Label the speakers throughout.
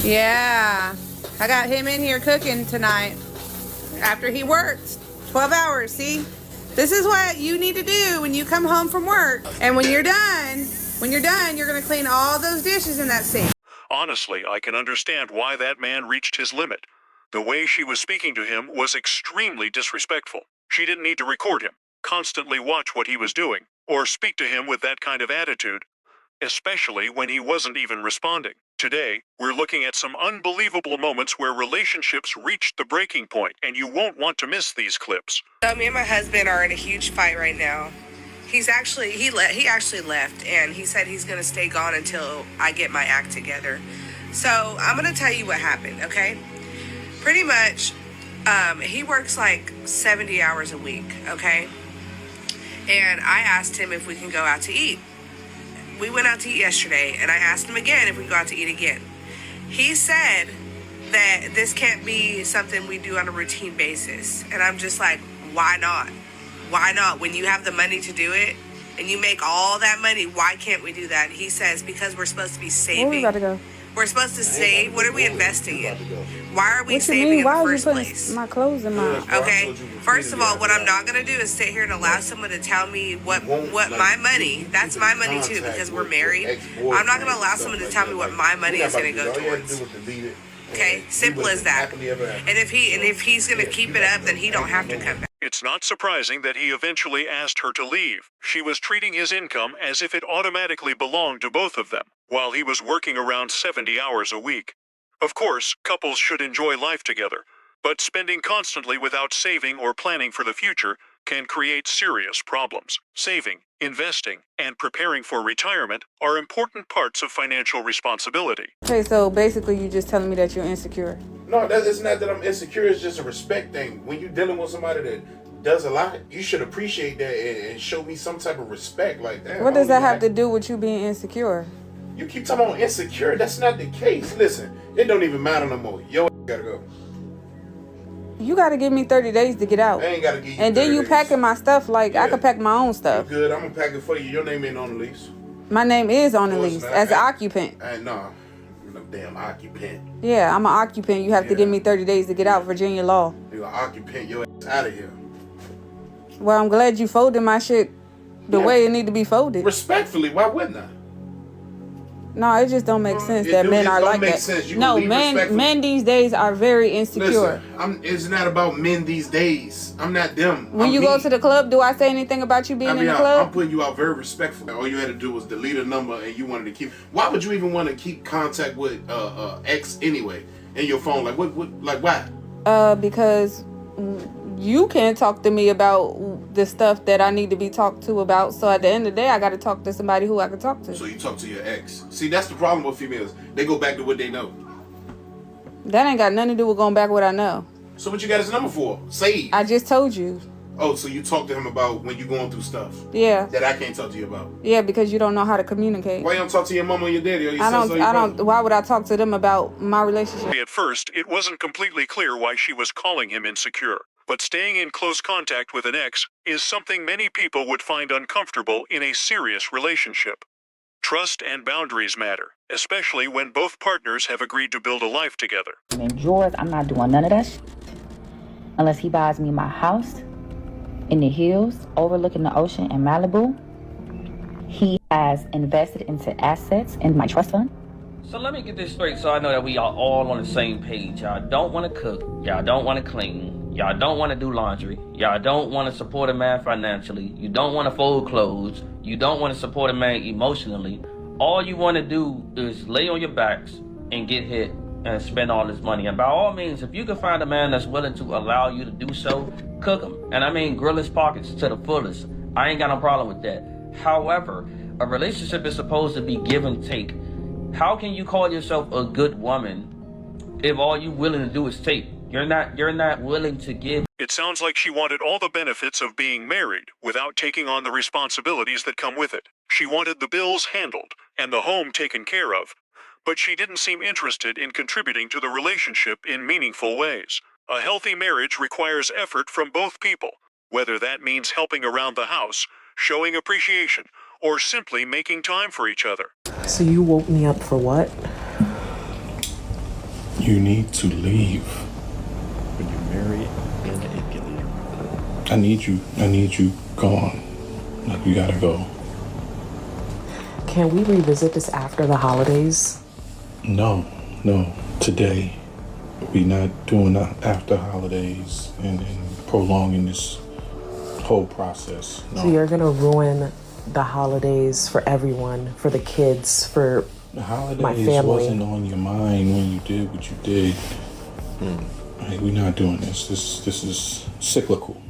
Speaker 1: Yeah, I got him in here cooking tonight after he worked 12 hours. See, this is what you need to do when you come home from work. And when you're done, you're going to clean all those dishes in that sink.
Speaker 2: Honestly, I can understand why that man reached his limit. The way she was speaking to him was extremely disrespectful. She didn't need to record him, constantly watch what he was doing, or speak to him with that kind of attitude, especially when he wasn't even responding. Today, we're looking at some unbelievable moments where relationships reached the breaking point, and you won't want to miss these clips.
Speaker 1: So me and my husband are in a huge fight right now. He actually left, and he said he's gonna stay gone until I get my act together. So I'm gonna tell you what happened, okay? Pretty much, he works like 70 hours a week, okay? And I asked him if we can go out to eat. We went out to eat yesterday, and I asked him again if we can go out to eat again. He said that this can't be something we do on a routine basis. And I'm just like, why not? Why not? When you have the money to do it, and you make all that money, why can't we do that? He says, because we're supposed to be saving.
Speaker 3: Where we about to go?
Speaker 1: We're supposed to save. What are we investing in? Why are we
Speaker 3: What you
Speaker 1: saving
Speaker 3: mean?
Speaker 1: in
Speaker 3: Why
Speaker 1: the
Speaker 3: are you
Speaker 1: first
Speaker 3: putting
Speaker 1: place?
Speaker 3: my clothes in my...
Speaker 1: Okay, first of all, what I'm not gonna do is sit here and allow someone to tell me what my money, that's my money too, because we're married. I'm not gonna allow someone to tell me what my money is gonna go towards. Okay, simple as that. And if he's gonna keep it up, then he don't have to come back.
Speaker 2: It's not surprising that he eventually asked her to leave. She was treating his income as if it automatically belonged to both of them, while he was working around 70 hours a week. Of course, couples should enjoy life together, but spending constantly without saving or planning for the future can create serious problems. Saving, investing, and preparing for retirement are important parts of financial responsibility.
Speaker 3: Okay, so basically you just telling me that you're insecure.
Speaker 4: No, it's not that I'm insecure. It's just a respect thing. When you're dealing with somebody that does a lot, you should appreciate that and show me some type of respect like that.
Speaker 3: What does that have to do with you being insecure?
Speaker 4: You keep talking about insecure. That's not the case. Listen, it don't even matter no more. Yo, gotta go.
Speaker 3: You gotta give me 30 days to get out.
Speaker 4: I ain't gotta give you
Speaker 3: And then
Speaker 4: 30
Speaker 3: you
Speaker 4: days.
Speaker 3: packing my stuff like I could pack my own stuff.
Speaker 4: You good. I'm gonna pack it for you. Your name ain't on the lease.
Speaker 3: My name is on the
Speaker 4: No, it's
Speaker 3: lease
Speaker 4: not.
Speaker 3: as an occupant.
Speaker 4: No. You're no damn occupant.
Speaker 3: Yeah, I'm an occupant. You have to
Speaker 4: Yeah.
Speaker 3: give me 30 days to get out. Virginia law.
Speaker 4: You're an occupant. Your ass out of here.
Speaker 3: Well, I'm glad you folded my shit the way it need to be folded.
Speaker 4: Respectfully, why wouldn't I?
Speaker 3: No, it just don't make sense
Speaker 4: It
Speaker 3: that
Speaker 4: do-
Speaker 3: men
Speaker 4: it
Speaker 3: are
Speaker 4: don't
Speaker 3: like
Speaker 4: make
Speaker 3: that.
Speaker 4: sense. You
Speaker 3: No,
Speaker 4: can leave respectfully.
Speaker 3: men these days are very insecure.
Speaker 4: Listen, it's not about men these days. I'm not them.
Speaker 3: When
Speaker 4: I'm
Speaker 3: you
Speaker 4: me.
Speaker 3: go to the club, do I say anything about you being in the
Speaker 4: I'm
Speaker 3: club?
Speaker 4: putting you out very respectfully. All you had to do was delete a number, and you wanted to keep. Why would you even want to keep contact with ex anyway in your phone? Like what? Like why?
Speaker 3: Because you can't talk to me about the stuff that I need to be talked to about. So at the end of the day, I got to talk to somebody who I can talk to.
Speaker 4: So you talk to your ex. See, that's the problem with females. They go back to what they know.
Speaker 3: That ain't got nothing to do with going back what I know.
Speaker 4: So what you got his number for? Save.
Speaker 3: I just told you.
Speaker 4: Oh, so you talk to him about when you going through stuff
Speaker 3: Yeah.
Speaker 4: that I can't talk to you about.
Speaker 3: Yeah, because you don't know how to communicate.
Speaker 4: Why you don't talk to your mama or your daddy or your
Speaker 3: I
Speaker 4: sister or your
Speaker 3: don't.
Speaker 4: brother?
Speaker 3: Why would I talk to them about my relationship?
Speaker 2: At first, it wasn't completely clear why she was calling him insecure, but staying in close contact with an ex is something many people would find uncomfortable in a serious relationship. Trust and boundaries matter, especially when both partners have agreed to build a life together.
Speaker 5: In drawers, I'm not doing none of that shit. Unless he buys me my house in the hills overlooking the ocean in Malibu. He has invested into assets in my trust fund.
Speaker 6: So let me get this straight so I know that we are all on the same page. Y'all don't want to cook. Y'all don't want to clean. Y'all don't want to do laundry. Y'all don't want to support a man financially. You don't want to fold clothes. You don't want to support a man emotionally. All you want to do is lay on your backs and get hit and spend all this money. And by all means, if you can find a man that's willing to allow you to do so, cook him. And I mean grill his pockets to the fullest. I ain't got no problem with that. However, a relationship is supposed to be give and take. How can you call yourself a good woman if all you willing to do is take? You're not willing to give.
Speaker 2: It sounds like she wanted all the benefits of being married without taking on the responsibilities that come with it. She wanted the bills handled and the home taken care of, but she didn't seem interested in contributing to the relationship in meaningful ways. A healthy marriage requires effort from both people, whether that means helping around the house, showing appreciation, or simply making time for each other.
Speaker 7: So you woke me up for what? You need to leave.
Speaker 8: When you're married and it can leave.
Speaker 7: I need you gone. Like, you gotta go.
Speaker 9: Can we revisit this after the holidays?
Speaker 7: No. Today. We not doing that after holidays and prolonging this whole process. No.
Speaker 9: So you're gonna ruin the holidays for everyone, for the kids, for
Speaker 7: the holidays
Speaker 9: my family.
Speaker 7: Wasn't on your mind when you did what you did. Like, we're not doing this. This is cyclical.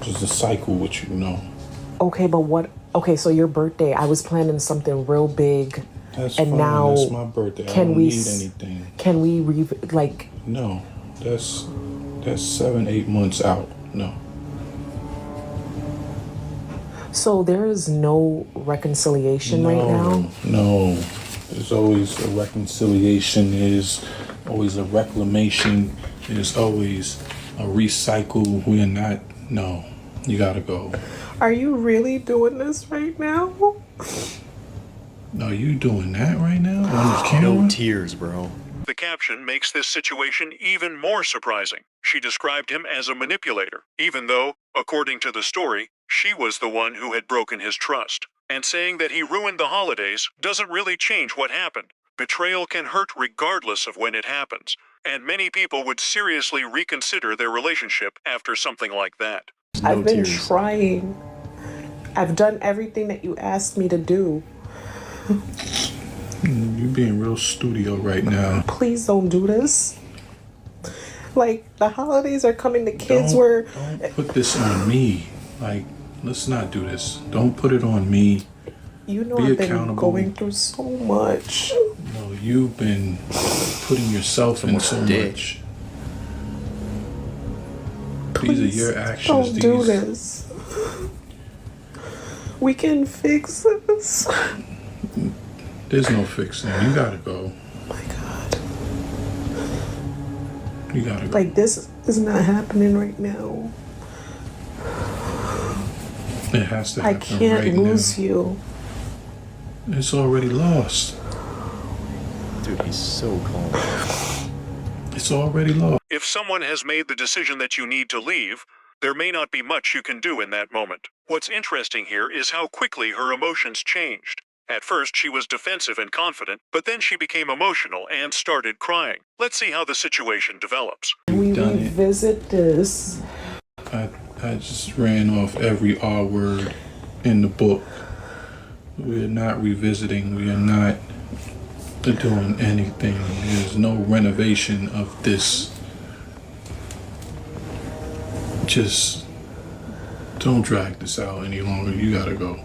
Speaker 7: Just a cycle with you, know.
Speaker 9: Okay, but what? Okay, so your birthday, I was planning something real big.
Speaker 7: That's
Speaker 9: and
Speaker 7: fine.
Speaker 9: now
Speaker 7: That's my birthday. I don't need anything.
Speaker 9: Can we
Speaker 7: No, that's 7-8 months out. No.
Speaker 9: So there is no reconciliation right now?
Speaker 7: No. There's always a reconciliation. There's always a reclamation. There's always a recycle. We are not. No. You gotta go.
Speaker 9: Are you really doing this right now?
Speaker 7: No, you doing that right now on the camera?
Speaker 8: No tears, bro.
Speaker 2: The caption makes this situation even more surprising. She described him as a manipulator, even though, according to the story, she was the one who had broken his trust. And saying that he ruined the holidays doesn't really change what happened. Betrayal can hurt regardless of when it happens, and many people would seriously reconsider their relationship after something like that.
Speaker 9: I've been trying. I've done everything that you asked me to do.
Speaker 7: You're being real studio right now.
Speaker 9: Please don't do this. Like, the holidays are coming, the kids
Speaker 7: Don't put this on me. Like, let's not do this. Don't put it on me.
Speaker 9: You know,
Speaker 7: Be
Speaker 9: I've been
Speaker 7: accountable.
Speaker 9: going through so much.
Speaker 7: No, you've been putting yourself in so much.
Speaker 9: Please,
Speaker 7: these are your actions.
Speaker 9: don't do this. We can fix this.
Speaker 7: There's no fixing. You gotta go.
Speaker 9: Oh my God.
Speaker 7: You gotta go.
Speaker 9: Like, this is not happening right now.
Speaker 7: It has to
Speaker 9: I
Speaker 7: happen
Speaker 9: can't
Speaker 7: right
Speaker 9: lose
Speaker 7: now.
Speaker 9: you.
Speaker 7: It's already lost.
Speaker 8: Dude, he's so calm.
Speaker 7: It's already lost.
Speaker 2: If someone has made the decision that you need to leave, there may not be much you can do in that moment. What's interesting here is how quickly her emotions changed. At first, she was defensive and confident, but then she became emotional and started crying. Let's see how the situation develops.
Speaker 9: We revisit this.
Speaker 7: I just ran off every R word in the book. We're not revisiting. We are not doing anything. There's no renovation of this. Just don't drag this out any longer. You gotta go.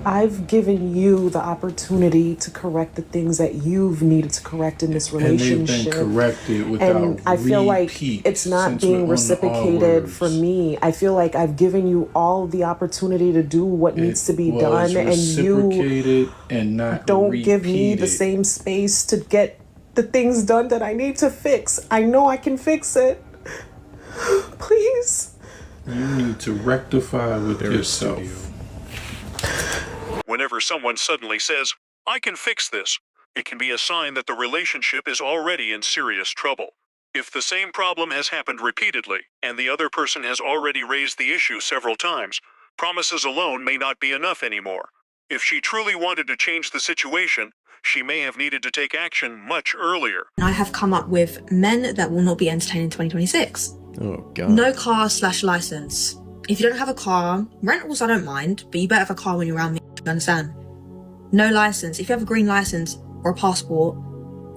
Speaker 9: I've given you the opportunity to correct the things that you've needed to correct in this relationship.
Speaker 7: And they've been corrected without
Speaker 9: and I feel like it's not being reciprocated for me. I feel like I've given you all the opportunity to do what needs to be done, and you
Speaker 7: and not
Speaker 9: don't give me the same space to get the things done that I need to fix. I know I can fix it. Please.
Speaker 7: You need to rectify with yourself.
Speaker 2: Whenever someone suddenly says, "I can fix this," it can be a sign that the relationship is already in serious trouble. If the same problem has happened repeatedly, and the other person has already raised the issue several times, promises alone may not be enough anymore. If she truly wanted to change the situation, she may have needed to take action much earlier.
Speaker 10: I have come up with men that will not be entertained in 2026.
Speaker 8: Oh, God.
Speaker 10: No car/license. If you don't have a car, rentals I don't mind, but you better have a car when you're around me, you understand? No license. If you have a green license or a passport,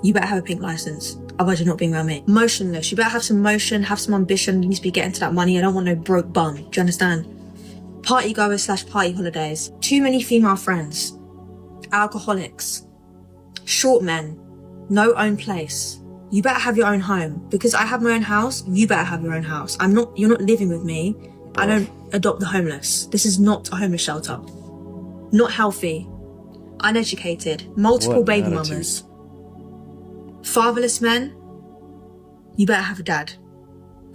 Speaker 10: you better have a pink license. Otherwise you're not being around me. Motionless. You better have some motion, have some ambition. You need to be getting to that money. I don't want no broke bum. Do you understand? Party goers/party holidays. Too many female friends. Alcoholics. Short men. No own place. You better have your own home. Because I have my own house, you better have your own house. You're not living with me. I don't adopt the homeless. This is not a homeless shelter. Not healthy. Uneducated. Multiple baby mamas. Fatherless men. You better have a dad.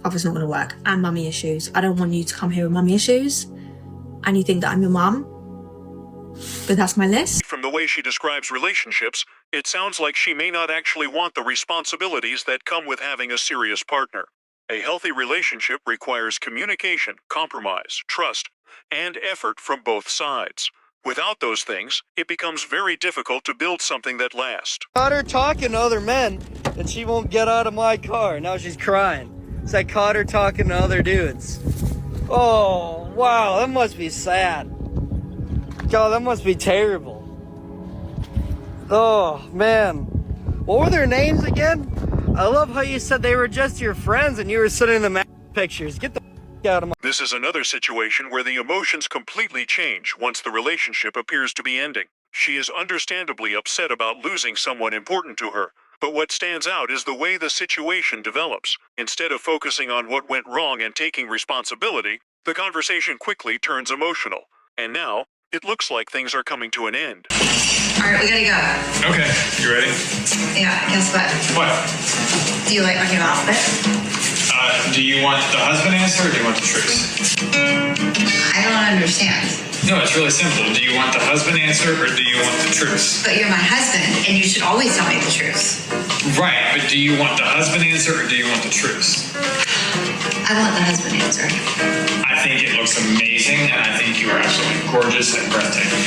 Speaker 10: Father's not going to work. And mummy issues. I don't want you to come here with mummy issues. And you think that I'm your mum. But that's my list.
Speaker 2: From the way she describes relationships, it sounds like she may not actually want the responsibilities that come with having a serious partner. A healthy relationship requires communication, compromise, trust, and effort from both sides. Without those things, it becomes very difficult to build something that lasts.
Speaker 11: Caught her talking to other men, and she won't get out of my car. Now she's crying. So I caught her talking to other dudes. Oh, wow, that must be sad. God, that must be terrible. Oh, man. What were their names again? I love how you said they were just your friends and you were sending them pictures. Get the out of my...
Speaker 2: This is another situation where the emotions completely change once the relationship appears to be ending. She is understandably upset about losing someone important to her, but what stands out is the way the situation develops. Instead of focusing on what went wrong and taking responsibility, the conversation quickly turns emotional. And now, it looks like things are coming to an end.
Speaker 12: Alright, we gotta go.
Speaker 13: Okay, you ready?
Speaker 12: Yeah, guess what?
Speaker 13: What?
Speaker 12: Do you like my new outfit?
Speaker 13: Do you want the husband answer or do you want the truth?
Speaker 12: I don't understand.
Speaker 13: No, it's really simple. Do you want the husband answer or do you want the truth?
Speaker 12: But you're my husband, and you should always tell me the truth.
Speaker 13: Right, but do you want the husband answer or do you want the truth?
Speaker 12: I want the husband answer.
Speaker 13: I think it looks amazing, and I think you are absolutely gorgeous and breathtaking.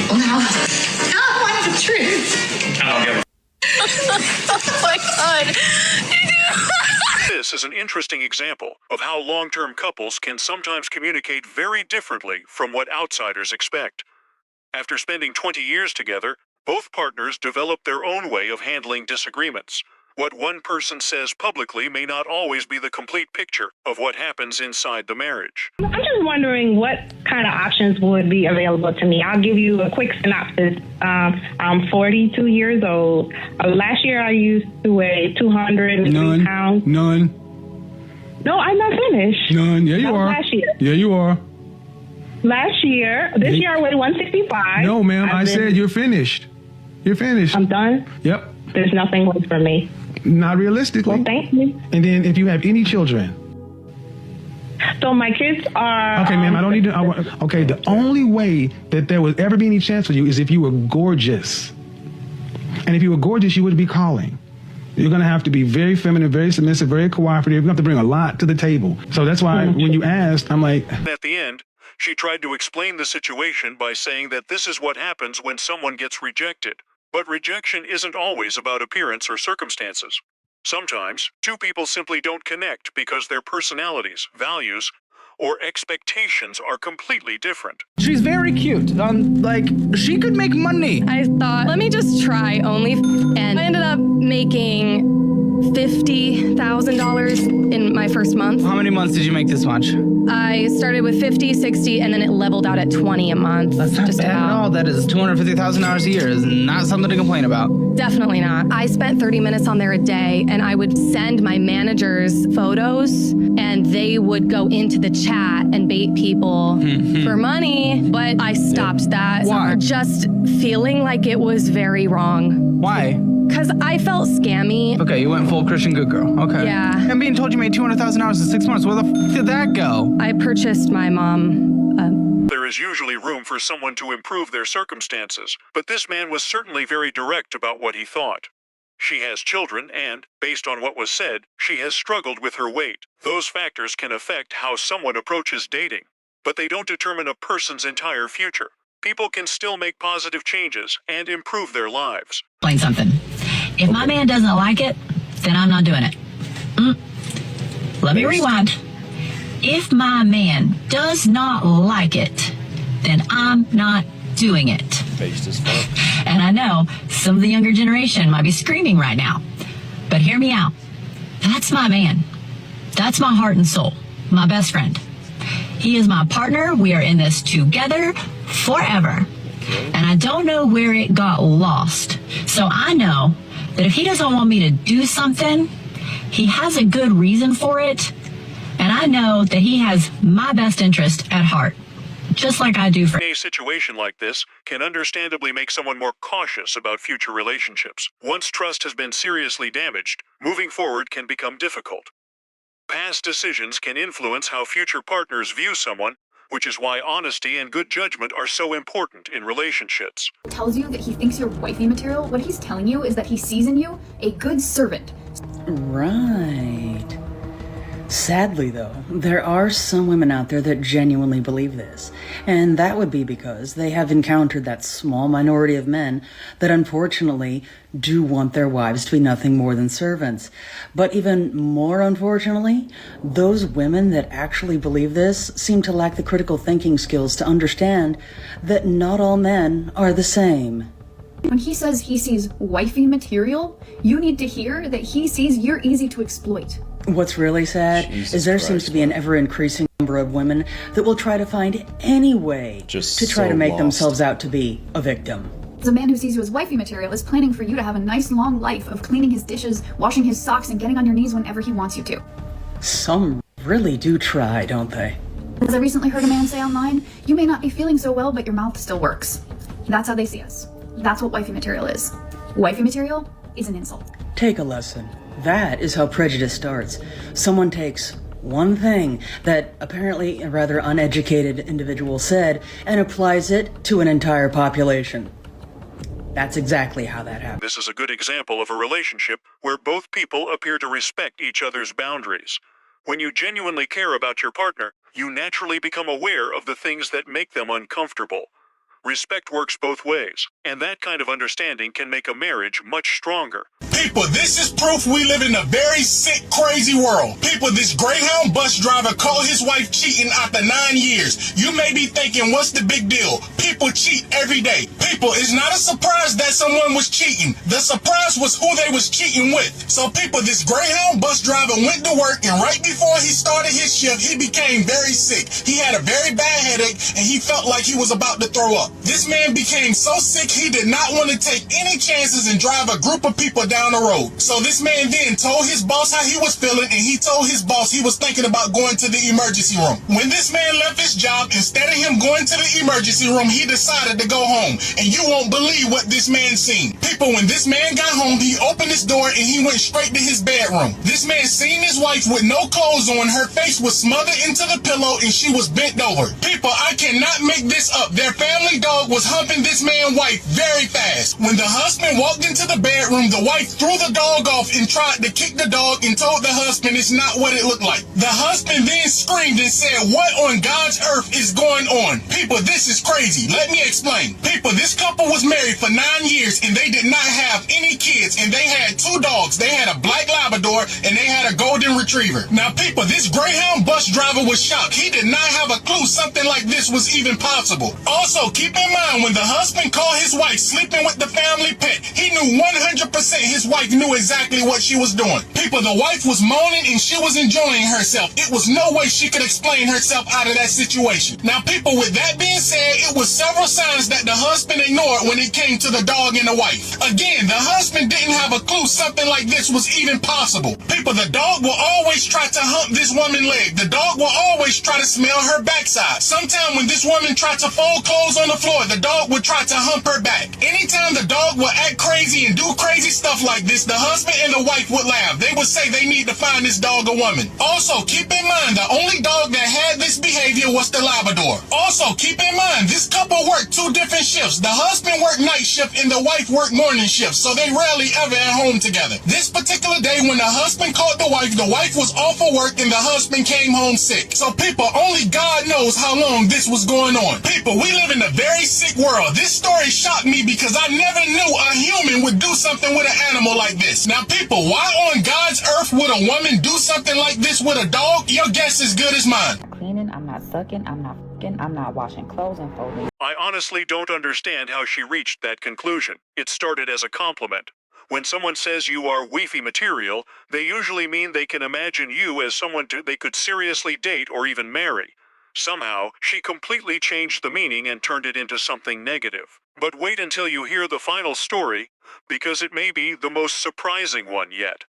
Speaker 12: Well, now I want the truth.
Speaker 13: I don't give a...
Speaker 12: Oh my God.
Speaker 2: This is an interesting example of how long-term couples can sometimes communicate very differently from what outsiders expect. After spending 20 years together, both partners develop their own way of handling disagreements. What one person says publicly may not always be the complete picture of what happens inside the marriage.
Speaker 14: I'm just wondering what kind of options would be available to me. I'll give you a quick synopsis. I'm 42 years old. Last year I used to weigh 203 pounds.
Speaker 15: None.
Speaker 14: No, I'm not finished.
Speaker 15: None. Yeah, you are.
Speaker 14: Last year.
Speaker 15: Yeah, you are.
Speaker 14: Last year. This year I weighed 165.
Speaker 15: No, ma'am. I said you're finished. You're finished.
Speaker 14: I'm done?
Speaker 15: Yep.
Speaker 14: There's nothing left for me.
Speaker 15: Not realistically.
Speaker 14: Well, thank you.
Speaker 15: And then if you have any children.
Speaker 14: So my kids are...
Speaker 15: Okay, ma'am, I don't need to... okay, the only way that there would ever be any chance for you is if you were gorgeous. And if you were gorgeous, you would be calling. You're going to have to be very feminine, very submissive, very cooperative. You're going to have to bring a lot to the table. So that's why when you asked, I'm like...
Speaker 2: At the end, she tried to explain the situation by saying that this is what happens when someone gets rejected. But rejection isn't always about appearance or circumstances. Sometimes, two people simply don't connect because their personalities, values, or expectations are completely different.
Speaker 16: She's very cute. She could make money.
Speaker 17: I thought, let me just try and I ended up making $50,000 in my first month.
Speaker 16: How many months did you make this much?
Speaker 17: I started with 50, 60, and then it leveled out at 20 a month.
Speaker 16: That's not bad at all. That is $250,000 a year. Is not something to complain about.
Speaker 17: Definitely not. I spent 30 minutes on there a day, and I would send my managers photos, and they would go into the chat and bait people for money, but I stopped that.
Speaker 16: Why?
Speaker 17: Just feeling like it was very wrong.
Speaker 16: Why?
Speaker 17: Because I felt scammy.
Speaker 16: Okay, you went full Christian good girl. Okay.
Speaker 17: Yeah.
Speaker 16: And being told you made $200,000 in 6 months. Where the f did that go?
Speaker 17: I purchased my mom.
Speaker 2: There is usually room for someone to improve their circumstances, but this man was certainly very direct about what he thought. She has children and, based on what was said, she has struggled with her weight. Those factors can affect how someone approaches dating, but they don't determine a person's entire future. People can still make positive changes and improve their lives.
Speaker 18: Explain something. If my man doesn't like it, then I'm not doing it. Let me rewind. If my man does not like it, then I'm not doing it.
Speaker 8: Based as fuck.
Speaker 18: And I know some of the younger generation might be screaming right now, but hear me out. That's my man. That's my heart and soul, my best friend. He is my partner. We are in this together forever. And I don't know where it got lost. So I know that if he doesn't want me to do something, he has a good reason for it. And I know that he has my best interest at heart, just like I do for...
Speaker 2: A situation like this can understandably make someone more cautious about future relationships. Once trust has been seriously damaged, moving forward can become difficult. Past decisions can influence how future partners view someone, which is why honesty and good judgment are so important in relationships.
Speaker 19: Tells you that he thinks you're wifey material. What he's telling you is that he sees in you a good servant.
Speaker 20: Right. Sadly, though, there are some women out there that genuinely believe this, and that would be because they have encountered that small minority of men that unfortunately do want their wives to be nothing more than servants. But even more unfortunately, those women that actually believe this seem to lack the critical thinking skills to understand that not all men are the same.
Speaker 19: When he says he sees wifey material, you need to hear that he sees you're easy to exploit.
Speaker 20: What's really sad is there seems to be an ever-increasing number of women that will try to find any way to try to make themselves out to be a victim.
Speaker 19: The man who sees you as wifey material is planning for you to have a nice long life of cleaning his dishes, washing his socks, and getting on your knees whenever he wants you to.
Speaker 20: Some really do try, don't they?
Speaker 19: As I recently heard a man say online, you may not be feeling so well, but your mouth still works. That's how they see us. That's what wifey material is. Wifey material is an insult.
Speaker 20: Take a lesson. That is how prejudice starts. Someone takes one thing that apparently a rather uneducated individual said and applies it to an entire population. That's exactly how that happens.
Speaker 2: This is a good example of a relationship where both people appear to respect each other's boundaries. When you genuinely care about your partner, you naturally become aware of the things that make them uncomfortable. Respect works both ways, and that kind of understanding can make a marriage much stronger.
Speaker 21: People, this is proof we live in a very sick, crazy world. People, this Greyhound bus driver caught his wife cheating after 9 years. You may be thinking, what's the big deal? People cheat every day. People, it's not a surprise that someone was cheating. The surprise was who they was cheating with. So people, this Greyhound bus driver went to work, and right before he started his shift, he became very sick. He had a very bad headache, and he felt like he was about to throw up. This man became so sick he did not want to take any chances and drive a group of people down the road. So this man then told his boss how he was feeling, and he told his boss he was thinking about going to the emergency room. When this man left his job, instead of him going to the emergency room, he decided to go home. And you won't believe what this man seen. People, when this man got home, he opened his door and he went straight to his bedroom. This man seen his wife with no clothes on. Her face was smothered into the pillow and she was bent over. People, I cannot make this up. Their family dog was humping this man's wife very fast. When the husband walked into the bedroom, the wife threw the dog off and tried to kick the dog and told the husband it's not what it looked like. The husband then screamed and said, what on God's earth is going on? People, this is crazy. Let me explain. People, this couple was married for 9 years and they did not have any kids, and they had 2 dogs. They had a black Labrador and they had a golden retriever. Now people, this Greyhound bus driver was shocked. He did not have a clue something like this was even possible. Also, keep in mind, when the husband caught his wife sleeping with the family pet, he knew 100% his wife knew exactly what she was doing. People, the wife was moaning and she was enjoying herself. It was no way she could explain herself out of that situation. Now people, with that being said, it was several signs that the husband ignored when it came to the dog and the wife. Again, the husband didn't have a clue something like this was even possible. People, the dog will always try to hump this woman's leg. The dog will always try to smell her backside. Sometime when this woman tried to fold clothes on the floor, the dog would try to hump her back. Anytime the dog would act crazy and do crazy stuff like this, the husband and the wife would laugh. They would say they need to find this dog a woman. Also, keep in mind, the only dog that had this behavior was the Labrador. Also, keep in mind, this couple worked 2 different shifts. The husband worked night shift and the wife worked morning shift, so they rarely ever at home together. This particular day when the husband caught the wife was off of work and the husband came home sick. So people, only God knows how long this was going on. People, we live in a very sick world. This story shocked me because I never knew a human would do something with an animal like this. Now people, why on God's earth would a woman do something like this with a dog? Your guess is good as mine.
Speaker 5: Cleaning, I'm not sucking, I'm not fucking, I'm not washing clothes and folding.
Speaker 2: I honestly don't understand how she reached that conclusion. It started as a compliment. When someone says you are wifey material, they usually mean they can imagine you as someone they could seriously date or even marry. Somehow, she completely changed the meaning and turned it into something negative. But wait until you hear the final story, because it may be the most surprising one yet.